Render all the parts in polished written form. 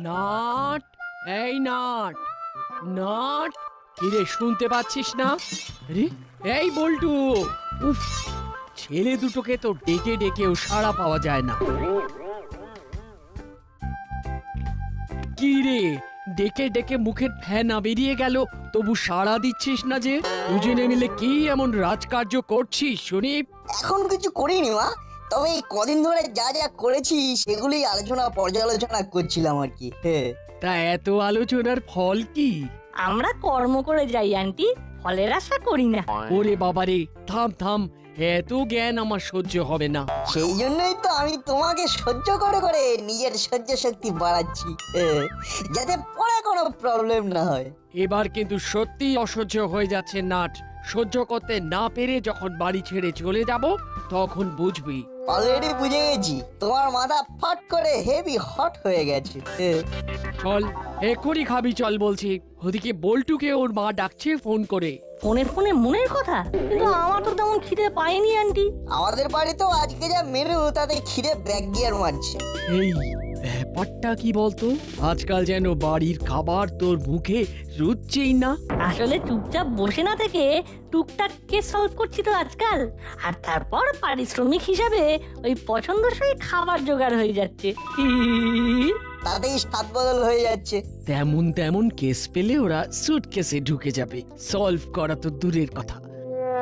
Nut, এই nut, nut, কিরে শুনতে পাচ্ছিস না? আরে এই বল্টু, উফ, ছেলে দুটোকে তো ডেকে ডেকেও সাড়া পাওয়া যায় না। কি রে, ডেকে ডেকে মুখের ফেনা বেরিয়ে গেল, তবু সাড়া দিচ্ছিস না যে? দুজনে মিলে কি এমন রাজকার্য করছিস শুনি? এখন কিছু করিনি মা, তবে এই কদিন ধরে যা যা করেছি সেগুলি পর্যালোচনা করছিলাম আর কি। তা এত আলোচনার ফল কি? আমরা কর্ম করে যাই আন্টি, ফলের আশা করি না। ওরে বাবারে, থাম থাম, এত জ্ঞান আমার সহ্য হবে না। সেই জন্যই তো আমি তোমাকে সহ্য করে করে নিজের সহ্য শক্তি বাড়াচ্ছি, যাতে পরে কোনো প্রবলেম না হয়। এবার কিন্তু সত্যি অসহ্য হয়ে যাচ্ছে নাট। সহ্য করতে না পেরে যখন বাড়ি ছেড়ে চলে যাব তখন বুঝবি। অলরেডি বুঝে গেছি, তোমার মাথা ফাট করে হেভি হট হয়ে গেছে। চল, এক্ষুনি খাবি চল বলছি। ওদিকে বল্টুকে ওর মা ডাকছে ফোন করে। ফোনে ফোনে মনের কথা, কিন্তু আমার তো তেমন খিদে পাইনি আন্টি। আমাদের বাড়িতেও আজকে যা মেনু তাতে খিদে ব্যাক গিয়ার মারছে। এই ব্যাপারটা কি বলতো? আজকাল যেন বাড়ির খাবার তোর মুখে রুচছেই না। আসলে চুপচাপ বসে না থেকে টুকটাক কেস সলভ করছি তো আজকাল, আর তারপর পারিশ্রমিক হিসাবে ওই পছন্দসই খাবার জোগাড় হয়ে যাচ্ছে। তাতেই স্বাদ বদল হয়ে যাচ্ছে। তেমন তেমন কেস পেলে ওরা সুটকেসে ঢুকে যাবে, সলভ করা তো দূরের কথা।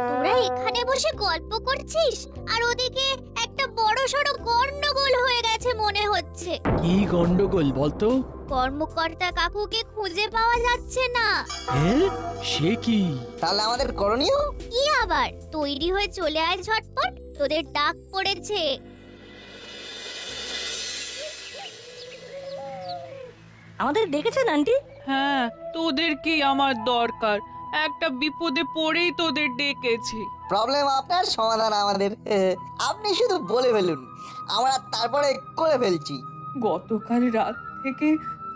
তোরা এখানে বসে গল্প করছিস আর ওদিকে একটা বড়সড় গন্ডগোল হয়ে গেছে মনে হচ্ছে। কি গন্ডগোল বলতো? কর্মকর্তা কাকুকে খুঁজে পাওয়া যাচ্ছে না। হ্যাঁ, সে কি? তাহলে আমাদের করণীয় কি আবার? তৈরি হয়ে চলে আয় ঝটপট, তোদের ডাক পড়েছে। আমাদের ডেকেছেন আন্টি? হ্যাঁ, তোদেরকেই আমার দরকার। একটা বিপদে পড়েই তোদের ডেকেছি। প্রবলেম আপনার, সমাধান আমাদের। আপনি শুধু বলে ফেলুন, আমরা তারপরে করে ফেলছি। গতকাল রাত থেকে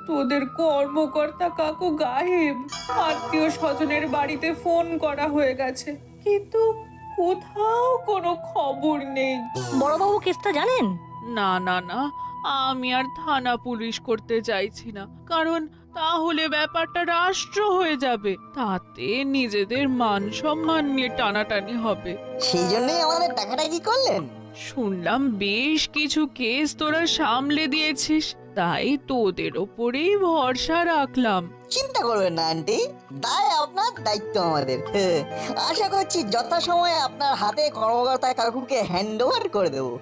তোদের কর্মকর্তা কাকু গায়েব। আত্মীয় স্বজনের বাড়িতে ফোন করা হয়ে গেছে, কিন্তু কোথাও কোনো খবর নেই। বড়বাবু কেসটা জানেন? না না না, আমি আর থানা পুলিশ করতে চাইছি না, কারণ তাহলে ব্যাপারটা রাষ্ট্র হয়ে যাবে। তাতে নিজেদের মান সম্মান নিয়ে টানাটানি হবে। সেই জন্যই আমাদের টাকাটা কি করলেন। শুনলাম বেশ কিছু কেস তোরা সামলে দিয়েছিস, তাই তোদের ওপরেই ভরসা রাখলাম। চিন্তা করবেন না আন্টি, দায় আপনার, দায়িত্ব আমাদের। আশা করছি যথাসময়ে আপনার হাতে কর্মকর্তা কাকুকে হ্যান্ড ওভার করে দেবো।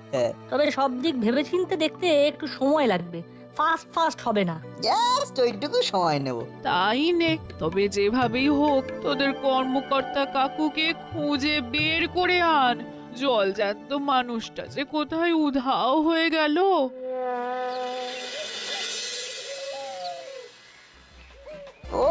তবে সব দিক ভেবেচিন্তে দেখতে একটু সময় লাগবে, ফাস্ট ফাস্ট হবে না। জাস্ট ওইটুকু সময় নেব। তাই নে, তবে যেভাবেই হোক তোদের কর্মকর্তা কাকুকে খুঁজে বের করে আন। জলজান্ত মানুষটা যে কোথায় উধাও হয়ে গেল। ও,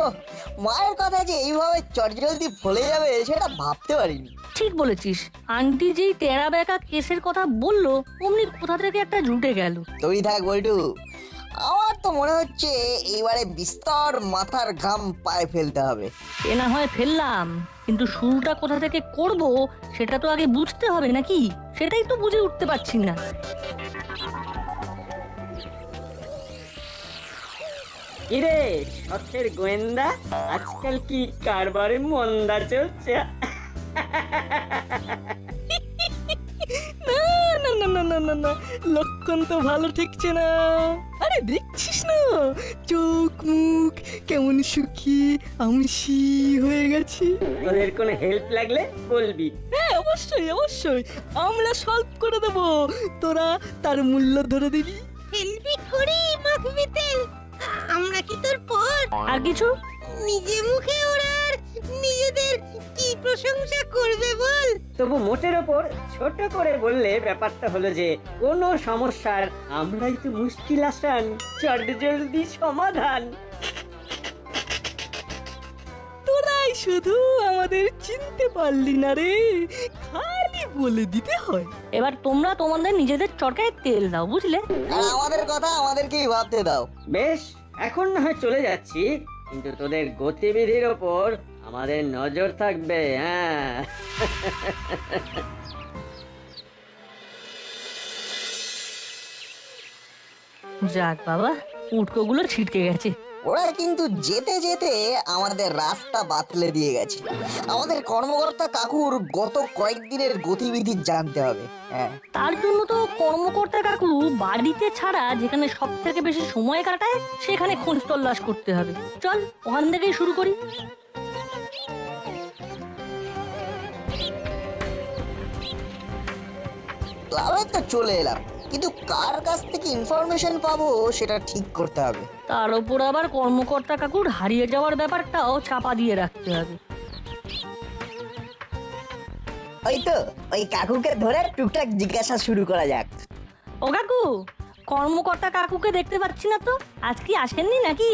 মায়ের কথা যে এইভাবে চটজলদি ফলে যাবে সেটা ভাবতে পারিনি। ঠিক বলেছিস, আন্টি যেই টেরা বেঁকা কেসের কথা বললো অমনি কোথা থেকে একটা জুটে গেল। তুই থাক বল্টু, আমার তো মনে হচ্ছে এইবারে বিস্তর মাথার ঘাম পায়ে ফেলতে হবে। এ না হয় ফেললাম, কিন্তু শুরুটা কোথা থেকে করব সেটা তো আগে বুঝতে হবে নাকি? সেটাই তো বুঝে উঠতে পারছি না। কিরে শখের গোয়েন্দা, আজকাল কি কারবারে মন্দা চলছে? না না না না না না, লক্ষণ তো ভালো ঠেকছে না। আরে দেখছিস না, চোখ মুখ কেমন শুকিয়ে আমসি হয়ে গেছে। তোদের কোনো হেল্প লাগলে বলবি। হ্যাঁ অবশ্যই অবশ্যই, আমরা সলভ করে দেব, তোরা তার মূল্য ধরে দিবি। হেলবি করি মাখবি তেল, আমরা কি তোর পর? আর কিছু? নিজে মুখে ওরা আর নিজেদের কি প্রশংসা করবে বল? তবু মোটের ওপর ছোট করে বললে ব্যাপারটা হলো যে কোনো সমস্যার আমরাই তো মুশকিল আসান, চটজলদি সমাধান। তোরাই শুধু আমাদের চিনতে পারলি না রে, খালি বলে দিতে হয়। এবার তোমরা তোমাদের নিজেদের চরকায় তেল দাও, বুঝলে? আর আমাদের কথা আমাদেরকেই ভাবতে দাও। বেশ, এখন না হয় চলে যাচ্ছি, কিন্তু তোদের গতিবিধির ওপর আমাদের নজর থাকবে। হ্যাঁ। যাক বাবা, উটকোগুলো ছিটকে গেছে। ওরা কিন্তু যেতে যেতে আমাদের রাস্তা বাতলে দিয়ে গেছে। আমাদের কর্মকর্তা কাকুর গত কয়েকদিনের গতিবিধি জানতে হবে। হ্যাঁ, তার জন্য তো কর্মকর্তা কাকু বাড়িতে ছাড়া যেখানে সব থেকে বেশি সময় কাটায় সেখানে খোঁজ তল্লাশ করতে হবে। চল ওখান থেকেই শুরু করি। ক্লাবে তো চলে এলাম, কিন্তু কার কাছ থেকে ইনফরমেশন পাবো সেটা ঠিক করতে হবে। তার উপর আবার কর্মকর্তা কাকুর হারিয়ে যাওয়ার ব্যাপারটাও চাপা দিয়ে রাখতে হবে। ওই তো ওই কাকুকে ধরে টুকটাক জিজ্ঞাসা শুরু করা যাক। ও কাকু, কর্মকর্তা কাকুকে দেখতে পাচ্ছি না তো, আজ কি আসেননি নাকি?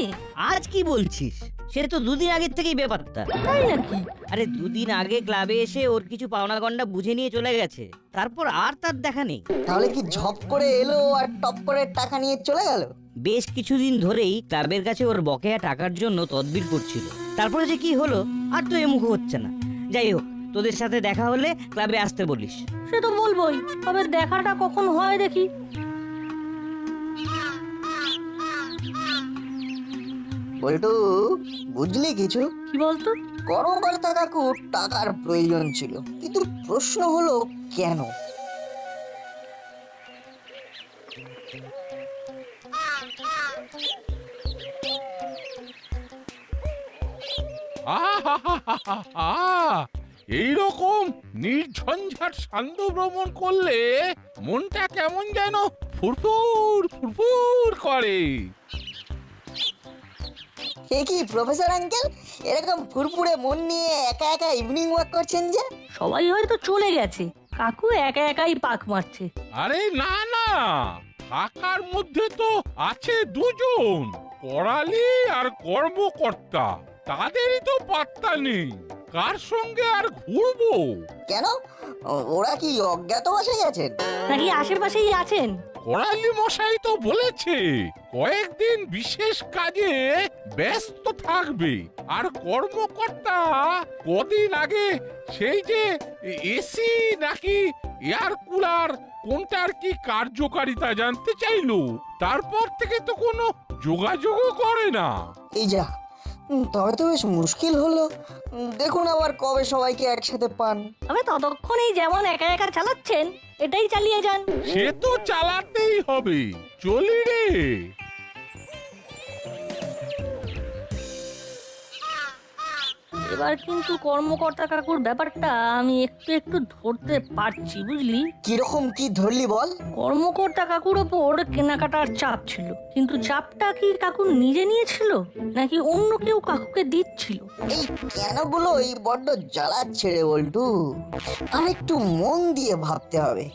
আজ কি বলছিস? সে তো দুদিন আগের থেকেই ব্যাপারটা। তাই নাকি? আরে দুদিন আগে ক্লাবে এসে ওর কিছু পাওনা গন্ডা বুঝে নিয়ে চলে গেছে, তারপর আর তার দেখা নেই। তাহলে কি ঝপ করে এলো আর টপ করে টাকা নিয়ে চলে গেল? বেশ কিছুদিন ধরেই ক্লাবের কাছে ওর বকেয়া টাকার জন্য তদবির করছিল, তারপরে যে কি হলো আর তো এমুখ হচ্ছে না। যাই হোক, তোদের সাথে দেখা হলে ক্লাবে আসতে বলিস। সে তো বলবোই, তবে দেখাটা কখন হয় দেখি। বল্টু, বুঝলি কিছু? কি বলতো? কর্মকর্তা কাকুর টাকার প্রয়োজন ছিল, কিন্তু প্রশ্ন হলো কেন? এইরকম নির্ঝঞ্ঝাট শান্ত ভ্রমণ করলে মনটা কেমন যেন ফুরফুর ফুরফুর করে। এ কি প্রফেসর আঙ্কেল, এরকম ফুরফুরে মন নিয়ে একা একা ইভিনিং ওয়াক করছেন যে? সবাই হয়তো চলে গেছে, কাকু একা একাই পাক মারছে। আরে না না, থাকার মধ্যে তো আছে দুজন, করালি আর কর্মকর্তা। তাদেরই তো পাত্তা নেই, কার সঙ্গে আর ঘুরবো? কেন, ওরা কি অজ্ঞাতবাসে গেছেন? নাকি আশেপাশেই আছেন? করালি মশাই তো বলেছে কয়েকদিন বিশেষ কাজে ব্যস্ত থাকবে। আর কর্মকর্তা কদিন আগে সেই যে এসি নাকি এয়ার কুলার কোনটার কি কার্যকারিতা জানতে চাইলো, তারপর থেকে তো কোনো যোগাযোগও করে না। এই যা, তবে তো বেশ মুশকিল হলো। দেখুন আবার কবে সবাইকে একসাথে পান। তবে ততক্ষণেই যেমন একা একা চালাচ্ছেন, এটাই চালিয়ে যান। সে তো চালাতেই হবে, চলি রে। এবার কিন্তু কর্মকর্তা কাকুর ব্যাপারটা আমি একটু একটু ধরতে পারছি, বুঝলি? কিরকম কি ধরলি বল? কর্মকর্তা কাকুর ওপর কেনাকাটার চাপ ছিল, কিন্তু চাপটা কি কাকু নিজে নিয়েছিল নাকি অন্য কেউ কাকুকে দিচ্ছিল? এই কেনগুলো এই বড্ড জ্বালাচ্ছে রে বল্টু, আর একটু মন দিয়ে ভাবতে হবে।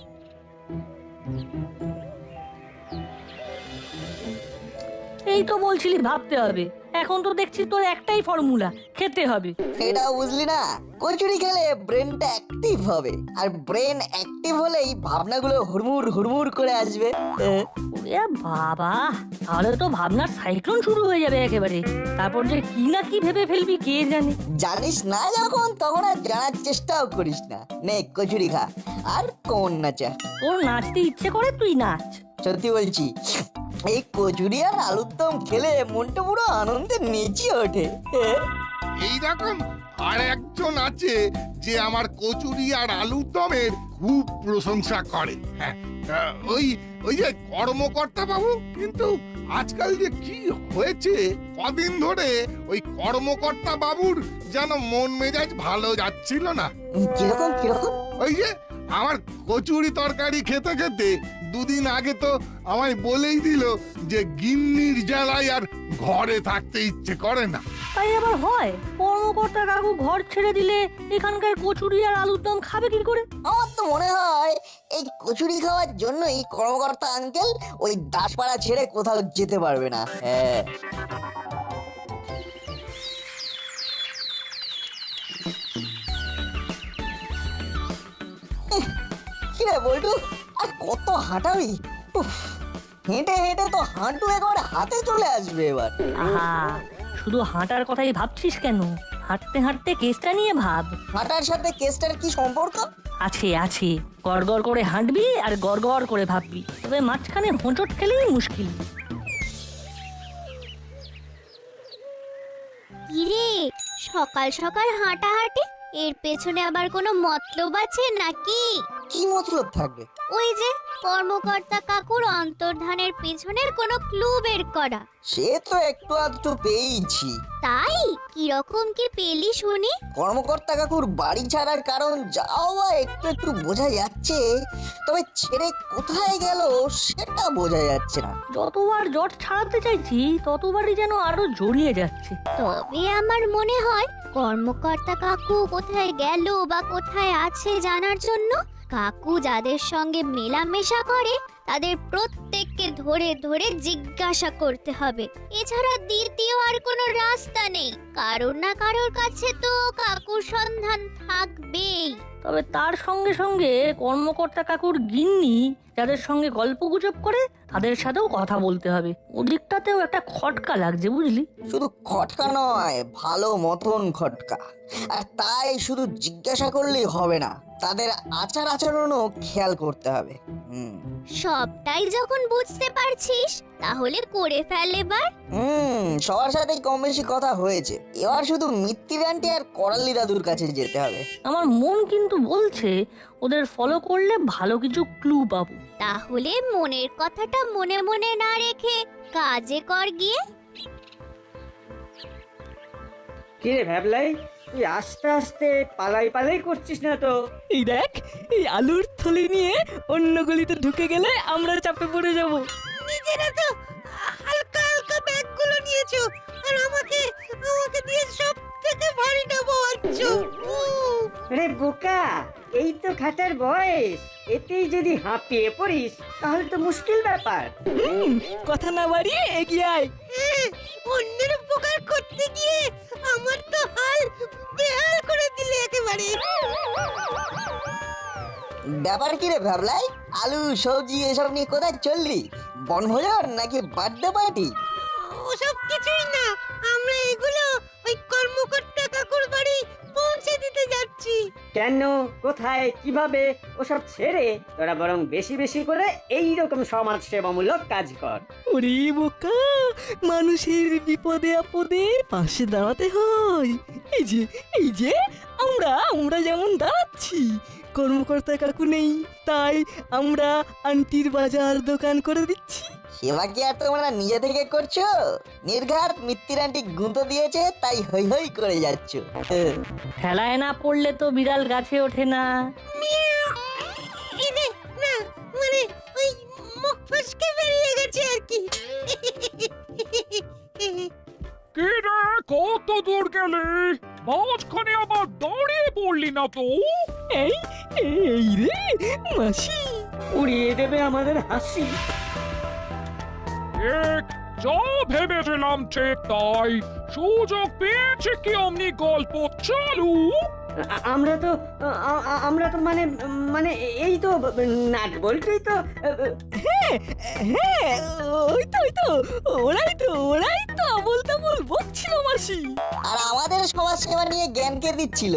এই তো বলছিলি ভাবতে হবে, এখন তো দেখছি তোর একটাই ফর্মুলা, খেতে হবে। এটা বুঝলি না, কচুরি খেলে ব্রেনটা অ্যাক্টিভ হবে, আর ব্রেন অ্যাক্টিভ হলেই ভাবনাগুলো হুড়মুড় হুড়মুড় করে আসবে। ওরে বাবা, তাহলে তো ভাবনার সাইক্লোন শুরু হয়ে যাবে একেবারে। তারপর যে কি না কি ভেবে ফেলবি কে জানে। জানিস না যখন, তখন আর জানার চেষ্টাও করিস না। নে কচুরি খা আর কোন নাচা। তোর নাচতে ইচ্ছে করে তুই নাচ। সত্যি বলছি, এই কচুরি আর আলুর দম খেলে মনটা পুরো আনন্দে নেচে ওঠে। এইরকম আর একজন আছে যে আমার কচুরি আর আলুর দমের খুব প্রশংসা করে। হ্যাঁ, ওই ওই যে কর্মকর্তা বাবু। কিন্তু আজকাল যে কি হয়েছে, কদিন ধরে ওই কর্মকর্তা বাবুর যেন মন মেজাজ ভালো যাচ্ছিল না। কিরকম কিরকম? ওই যে আমার কচুরি তরকারি খেতে খেতে দুদিন আগে তো আমায় বলেই দিল যে গিন্নির জ্বালায় আর ঘরে থাকতে ইচ্ছে করে না। তাই আবার হয়? কর্মকর্তা কাকু ঘর ছেড়ে দিলে এখানকার কচুরি আর আলুর দম খাবে কি করে? আমার তো মনে হয় এই কচুরি খাওয়ার জন্যই কর্মকর্তা আঙ্কেল ওই দাসপাড়া ছেড়ে কোথাও যেতে পারবে না। হ্যাঁ, কিরে বল্টু, আর কত হাঁটাবি? উফ, হেঁটে হেঁটে তো হাঁটু একেবারে হাতে চলে আসবে এবার। আহা, শুধু হাঁটার কথাই ভাবছিস কেন? হাঁটতে হাঁটতে কেসটা নিয়ে ভাব। হাঁটার সাথে কেসটার কি সম্পর্ক? আছে আছে, গড়গড় করে হাঁটবি আর গড়গড় করে ভাববি, তবে মাঝখানে হোঁচট খেলেই মুশকিল। কিরে সকাল সকাল হাঁটাহাঁটি, এর পেছনে আবার কোনো মতলব আছে নাকি? কি মতলব থাকবে? ওই যে কর্মকর্তা কাকুর অন্তর্ধানের পেছনের কোনো ক্লু বের করা। সে তো একটু আধটু পেয়েছি। তাই কিরকম কি পেলি শুনি? কর্মকর্তা কাকুর বাড়ি ছাড়ার কারণ যাও বা একটু একটু বোঝা যাচ্ছে, তবে ছেড়ে কোথায় গেল সেটা বোঝা যাচ্ছে না। যতবার জট ছাড়াতে চাইছি ততবারই যেন আরো জড়িয়ে যাচ্ছে। তবে আমার মনে হয় কর্মকর্তা কাকু কোথায় গেল বা কোথায় আছে জানার জন্য কাকু যাদের সঙ্গে মেলামেশা করে তাদের প্রত্যেককে ধরে ধরে জিজ্ঞাসা করতে হবে। এছাড়া দ্বিতীয় আর কোনো রাস্তা নেই। কারোর না কারোর কাছে তো কাকুর সন্ধান থাকবেই। তবে তার সঙ্গে সঙ্গে কর্মকর্তা কাকুর গিন্নি যাদের সঙ্গে গল্পগুজব করে তাদের সাথেও কথা বলতে হবে। ওদিকটাতেও একটা খটকা লাগছে বুঝলি। শুধু খটকা নয়, ভালো মতন খটকা। আর তাই শুধু জিজ্ঞাসা করলেই হবে না, তাদের আচার আচরণও খেয়াল করতে হবে। সবটাই যখন বুঝতে পারছিস তাহলে করে ফেল এবার। সবার সাথেই কম বেশি কথা হয়েছে, এবার শুধু মিত্তির আন্টি আর করালি দাদুর কাছে যেতে হবে। আমার মন কিন্তু বলছে ওদের ফলো করলে ভালো কিছু ক্লু পাবো। তাহলে মনের কথাটা মনে মনে না রেখে কাজে কর গিয়ে। কিরে ভাবলাই, তুই আস্তে আস্তে পালাই পালাই করছিস না তো? এই দেখ, এই আলুর থলি নিয়ে অন্য গলিতে ঢুকে গেলে আমরা চাপে পড়ে যাব। নিজেরা তো হালকা হালকা ব্যাগগুলো নিয়েছো আর আমাকে দিয়ে সব থেকে ভারীটা বলছ। রে বোকা, এই তো খাটার বয়স, এতেই যদি হাঁপিয়ে পড়িস তাহলে তো মুশকিল ব্যাপার। কথা না বাড়িয়ে এগিয়ে আয়। অন্যের উপকার করতে গিয়ে আমার তো হাল বেহাল করে দিলে একেবারে। ব্যাপার কি রে ভাবলাই, আলু সবজি এসব নিয়ে কোথায় চললি? বনভোজন নাকি বার্থডে পার্টি? ওসব কিছুই না, আমরা এগুলো ওই কর্মকর্তা কাকুর বাড়ি পৌঁছে দিতে যাচ্ছি। কেন, কোথায়, কিভাবে ওসব ছেড়ে তোরা বরং বেশি বেশি করে এই রকম সমাজ সেবামূলক কাজ কর। ওরে বোকা, মানুষের বিপদে আপদে পাশে দাঁড়াতে হয়। এই যে আমরা যেমন দাঁড়াচ্ছি, কর্মকর্তা কাকু নেই তাই আমরা আন্টির বাজার দোকান করে দিচ্ছি। সেবা কি আর তোমরা নিজে থেকে করছো? নির্ঘাত মিত্তির আন্টি গুঁতো দিয়েছে তাই হই হই করে যাচ্ছ। খেলায় না পড়লে তো বিড়াল গাছে ওঠে না। না মানে ওই মুখ ফসকে বেরিয়ে গেছে আর কি। কি রে, কত দূর গেলি? মাঝখানে আবার দাঁড়িয়ে পড়লি না তো? এই রে মাসি, উড়িয়ে দেবে আমাদের হাসি। যা ভেবেছিলাম ঠিক তাই, সুযোগ পেয়েছে কি অমনি গল্প চালু। আমরা তো মানে মানে এই তো নাট বলতেই তো। হ্যাঁ ওই তো ওরাই তো বলতে বলছিল মাসি। আর আমাদের সমাজ সেবা নিয়ে জ্ঞানকে দিচ্ছিল।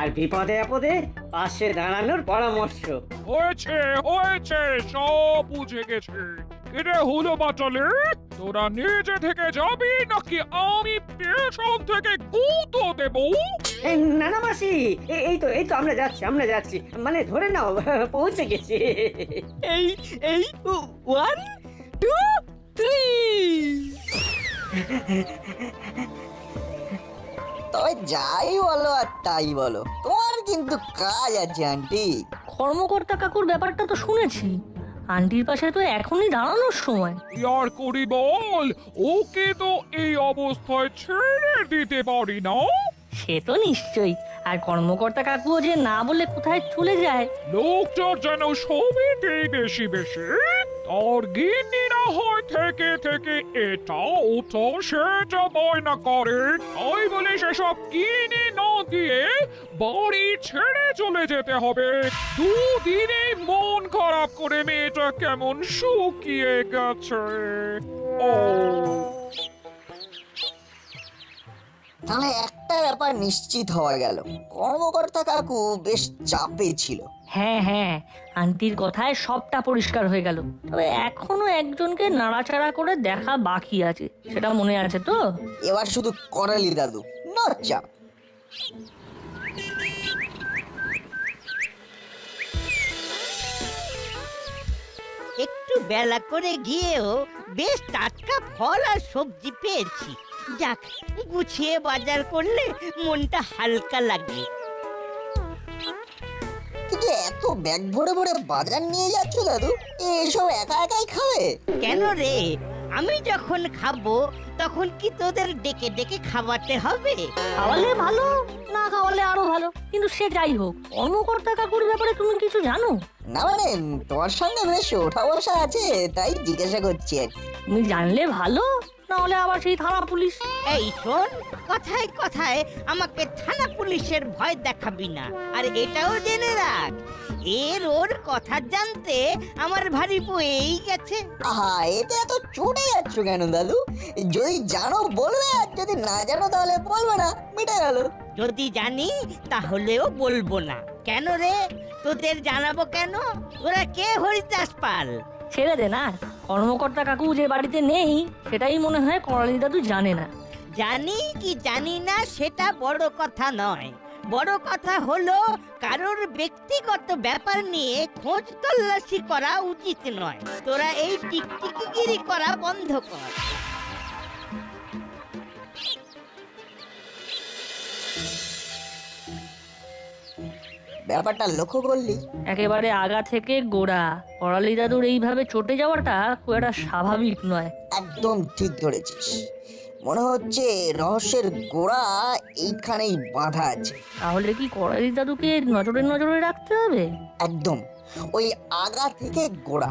আর বিপদে আপদে পাশে দাঁড়ানোর পরামর্শ। হয়েছে সব বুঝে গেছে। এটা হলো বাটালে, তোরা নিজে থেকে যাবি নাকি আমি পেছন থেকে গুঁতো দেবো? না না মাসি, এই তো আমরা যাচ্ছি মানে ধরে নাও পৌঁছে গেছি। এই 1 2 3। তবে যাই বলো আর তাই বলো, তোমার কিন্তু কাজ আছে আন্টি। কর্মকর্তা কাকুর ব্যাপারটা তো শুনেছি, আন্টির পাশে তো এখনই দাঁড়ানোর সময়। ইয়ার করি বল, ওকে তো এই অবস্থায় ছেড়ে দিতে পারি না। সে তো নিশ্চয়ই, আর কর্মকর্তা কাকুও যে না বলে কোথায় চলে যায়। লোকটার যেন সবেতেই বেশি বেশি, তার গিন্নি না হয় থেকে থেকে এটা ওটা সেটা বায়না করে, তাই বলে সেসব কিনে না দিয়ে বাড়ি ছেড়ে চলে যেতে হবে। দুদিনে মন খারাপ করে মেয়েটা কেমন শুকিয়ে গেছে। ও তাহলে একটা ব্যাপার নিশ্চিত হওয়া গেল, কর্মকর্তা কাকু বেশ চাপে ছিল। হ্যাঁ হ্যাঁ, আন্টির কথায় সবটা পরিষ্কার হয়ে গেল। তবে এখনো একজনকে নাড়াচাড়া করে দেখা বাকি আছে, সেটা মনে আছে তো? এবার শুধু করালি দাদু, নো চাপ। একটু বেলা করে গিয়েও বেশ টাটকা ফল আর সবজি পেয়েছি। যাক, গুছিয়ে বাজার করলে মনটা হালকা লাগে। কিন্তু এত ব্যাগ ভরে ভরে বাজার নিয়ে যাচ্ছ দাদু, এসব একা একাই খাবে? কেন রে, আমি যখন খাবো তখন কি তোদের ডেকে ডেকে খাওয়াতে হবে? খাওয়ালে ভালো, না খাওয়ালে আরো ভালো, কিন্তু সে যাই হোক, কর্মকর্তা কাকুর ব্যাপারে তুমি কিছু জানো? না মানে তোমার সঙ্গে বেশ ওঠা বসা আছে, তাই জিজ্ঞাসা করছি আর কি। তুমি জানলে ভালো, না হলে আবার সেই থানা পুলিশ। এই শোন, কথায় কথায় আমাকে থানা পুলিশের ভয় দেখাবি না। আর এটাও জেনে রাখ, ওর কথা জানতে আমার ভারী বয়েই গেছে। আহা, এতে এত চড়ে যাচ্ছ কেন দাদু? যদি জানো বলবে, আর যদি না জানো তাহলে বলবে না, মিটে গেল। যদি জানি তাহলেও বলবো না। কেন রে, তোদের জানাবো কেন? ওরা কে হরিদাস পাল? ছেড়ে দে না, কর্মকর্তা কাকু যে বাড়িতে নেই সেটাই মনে হয় করালি দাদু জানে না। জানি কি জানি না সেটা বড় কথা নয়, বড় কথা হলো কারোর ব্যক্তিগত ব্যাপার নিয়ে খোঁজ তল্লাশি করা উচিত নয়। তোরা এই টিকটিকিগিরি করা বন্ধ কর। ব্যাপারটা লক্ষ্য করলি? একেবারে আগা থেকে গোড়া করালি দাদুর এইভাবে চটে যাওয়াটা খুব একটা স্বাভাবিক নয়। একদম ঠিক ধরেছিস, মনে হচ্ছে রহস্যের গোড়া এইখানেই বাঁধা আছে। তাহলে কি করালি দাদুকে নজরে নজরে রাখতে হবে? একদম, ওই আগা থেকে গোড়া।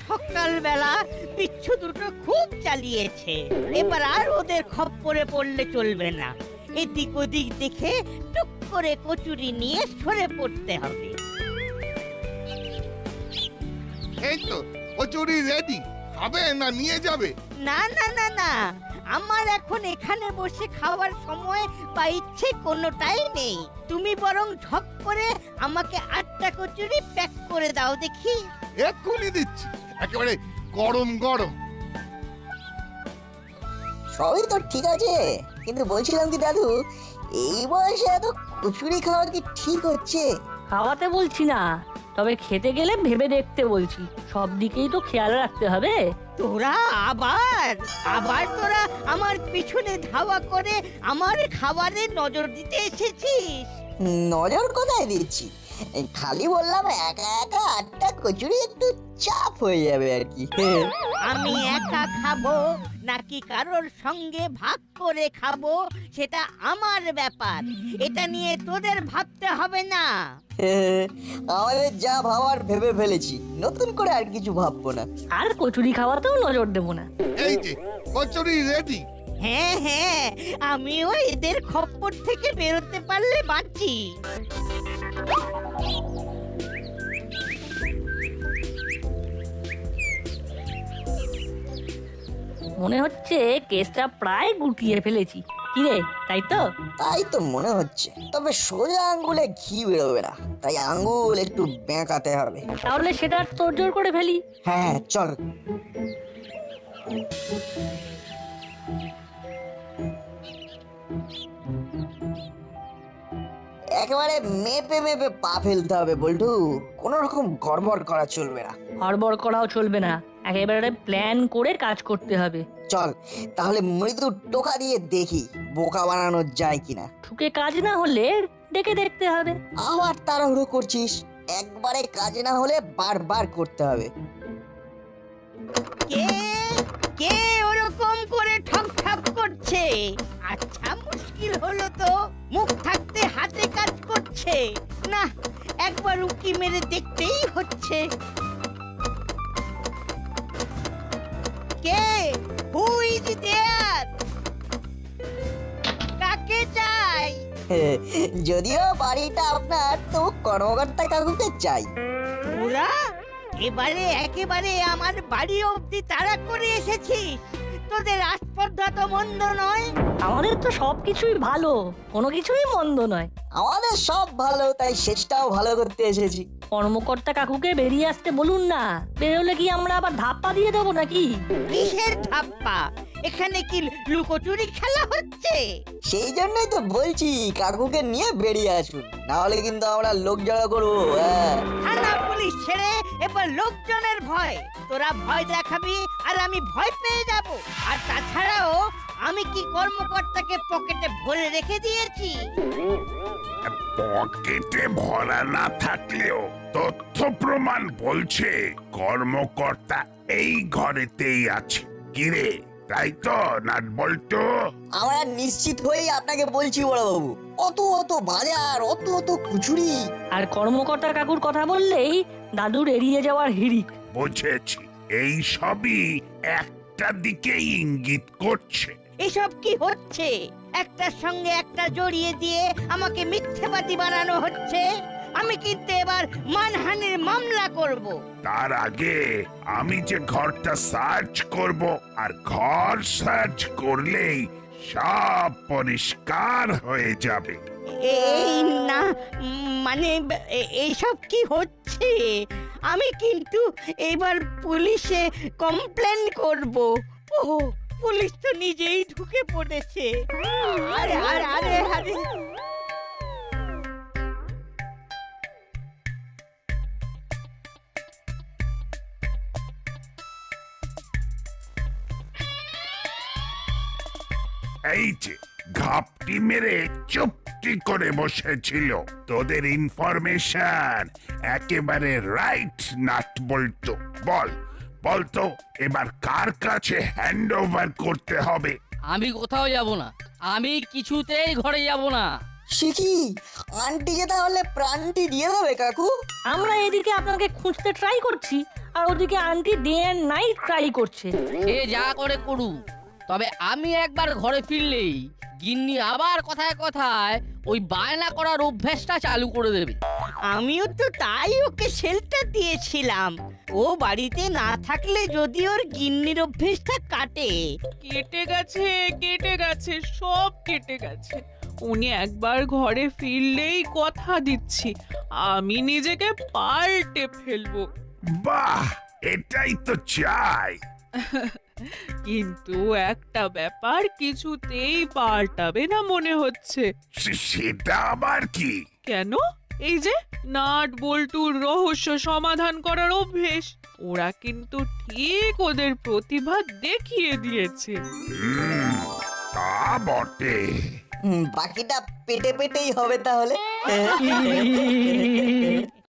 সকালবেলা বিচ্ছু দুটো খুব চালিয়েছে, এবার আর ওদের খপ্পরে পড়লে চলবে না। এদিক ওদিক দেখে টুক করে কচুরি নিয়ে সরে পড়তে হবে। এই তো কচুরি রেডি, খাবে না নিয়ে যাবে? না না না না, আমার এখন এখানে বসে খাওয়ার সময় বা ইচ্ছে কোনোটাই নেই। তুমি বরং ঝপ করে আমাকে 8টা কচুরি প্যাক করে দাও দেখি। এক্ষুনি দিচ্ছি, একেবারে গরম গরম। সবই তো ঠিক আছে, কিন্তু বলছিলাম কি দাদু, এই বয়সে এত কচুরি খাওয়া কি ঠিক হচ্ছে? খাওয়াতে বলছি না, তবে খেতে গেলে ভেবে দেখতে বলছি। সব দিকেই তো খেয়াল রাখতে হবে। তোরা আবার আবার তোরা আমার পিছনে ধাওয়া করে আমার খাবারে নজর দিতে এসেছিস। নজর কোথায় দিচ্ছি, খালি বললাম একা একা 8টা কচুরি একটু চাপ হয়ে যাবে আর কি। আমি একা খাবো নাকি কারোর সঙ্গে ভাগ করে খাবো সেটা আমার ব্যাপার, এটা নিয়ে তোদের ভাবতে হবে না। আমাদের যা ভাবার ভেবে ফেলেছি, নতুন করে আর কিছু ভাববো না। আর কচুরি খাওয়াতেও নজর দেবো না। এই যে কচুরি রেডি। হ্যাঁ হ্যাঁ, আমিও এদের খপ্পর থেকে বেরোতে পারলে বাঁচি। মনে হচ্ছে কেসটা প্রায় গুটিয়ে ফেলেছি। কিরে, তাই তো? তাই তো মনে হচ্ছে, তবে সোজা আঙ্গুলে ঘি বেরোবে না, তাই আঙ্গুল একটু বেঁকাতে হবে। তাহলে সেটা তোড়জোড় করে ফেলি। হ্যাঁ চল। একেবারে মেপে মেপে পা ফেলতে হবে বল্টু, কোনো রকম গড়বড় করা চলবে না। হড়বড় করাও চলবে না, একেবারে প্ল্যান করে কাজ করতে হবে। চল তাহলে মৃদু টোকা দিয়ে দেখি বোকা বানানো যায় কিনা। ঠুকে কাজ না হলে ডেকে দেখতে হবে। আবার তাড়াহুড়ো করছিস, একবারে কাজ না হলে বারবার করতে হবে। কে কে ওরকম করে ঠক ঠক করছে? আচ্ছা, মুশকিল হলো তো, মুখ থাকতে হাতে কাজ করছে না, একবার উকি মেরে দেখতেই হচ্ছে। কে? Who is there? কাকে চাই? যদিও বাড়িটা আপনার, তো কর্মকর্তা কাকুকে চাই। ওরা এবারে একেবারে আমার বাড়ি অবধি তাড়া করে এসেছিস? তোদের আস্পর্ধা তো মন্দ নয়। আমাদের তো সবকিছুই ভালো, কোনো কিছুই মন্দ নয়। আমাদের সব ভালো, তাই শেষটাও ভালো করতে এসেছি। কর্মকর্তা কাকুকে বেরিয়ে আসতে বলুন না, বেরোলে কি আমরা আবার ধাপ্পা দিয়ে দেবো নাকি? কিসের ধাপ্পা? এখানে কি লুকোচুরি খেলা হচ্ছে? সেই জন্যই তো বলছি কাকুকে নিয়ে বেরিয়ে আসুন, না হলে কিন্তু আমরা লোক জড়ো করবো। হ্যাঁ, থানা পুলিশ ছেড়ে এবার লোকজনের ভয়। তোরা ভয় দেখাবি আর আমি ভয় পেয়ে যাব। আর তাছাড়াও আমি কি কর্মকর্তাকে পকেটে ভরে রেখে দিয়েছি? পকেটে ভরা না থাকলেও তথ্য প্রমাণ বলছে কর্মকর্তা এই ঘরেতেই আছে। কিরে, তাই তো নাট বল্টু? আমরা নিশ্চিত হয়েই আপনাকে বলছি বড় বাবু, অত অত বাজার, অত অত খুচুরি। আর কর্মকর্তা কাকুর কথা বললেই দাদুর এড়িয়ে যাওয়ার হিড়িক। বুঝেছি, এই সবই একটা দিকে ইঙ্গিত করছে। এসব কি হচ্ছে? একটার সঙ্গে একটা জড়িয়ে দিয়ে আমাকে মিথ্যেবাদী বানানো হচ্ছে। আমি কিন্তু এবার মানহানির মামলা করব। তার আগে আমি যে ঘরটা সার্চ করব, আর ঘর সার্চ করলেই সব পরিষ্কার হয়ে যাবে। এই না, মানে এইসব কি হচ্ছে? আমি কিন্তু এবার পুলিশে কমপ্লেন করব। ও, পুলিশ তো নিজেই ঢুকে পড়েছে। আরে আরে আরে আরে এই যে ঘাপটি মেরে চুপটি করে বসেছিল, তোদের ইনফরমেশন একেবারে রাইট নাট বল্টু। বলতো এবার কার কাছে হ্যান্ড ওভার করতে হবে? আমি কোথাও যাব না, আমি কিছুতেই ঘরে যাব না। শিখি আন্টিকে তাহলে প্রাণটি দিয়ে দেবে কাকু? আমরা এদিকে আপনাকে খুঁজতে ট্রাই করছি, আর ওদিকে aunty day and night try করছে। সে যা করে করুক, তবে আমি একবার ঘরে ফিরলেই গিন্নি আবার কথায় কথায় ওই বায়না করার অভ্যাসটা চালু করে দেবে। আমিও তো তাই ওকে শেল্টার দিয়েছিলাম। ও বাড়িতে না থাকলে যদি ওর গিন্নির অভ্যেসটা কাটে। কেটে গেছে, সব কেটে গেছে। উনি একবার ঘরে ফিরলেই কথা দিচ্ছি আমি নিজেকে পাল্টে ফেলবো। বাহ, এটাই তো চাই। কিন্তু একটা ব্যাপার কিছুতেই পাল্টাবে না মনে হচ্ছে। সেটা আবার কি? কেন? এই যে নাট বল্টুর রহস্য সমাধান করার অভ্যেস, ওরা কিন্তু ঠিক ওদের প্রতিভা দেখিয়ে দিয়েছে। তা বটে। বাকিটা পেটে পেটেই হবে তাহলে।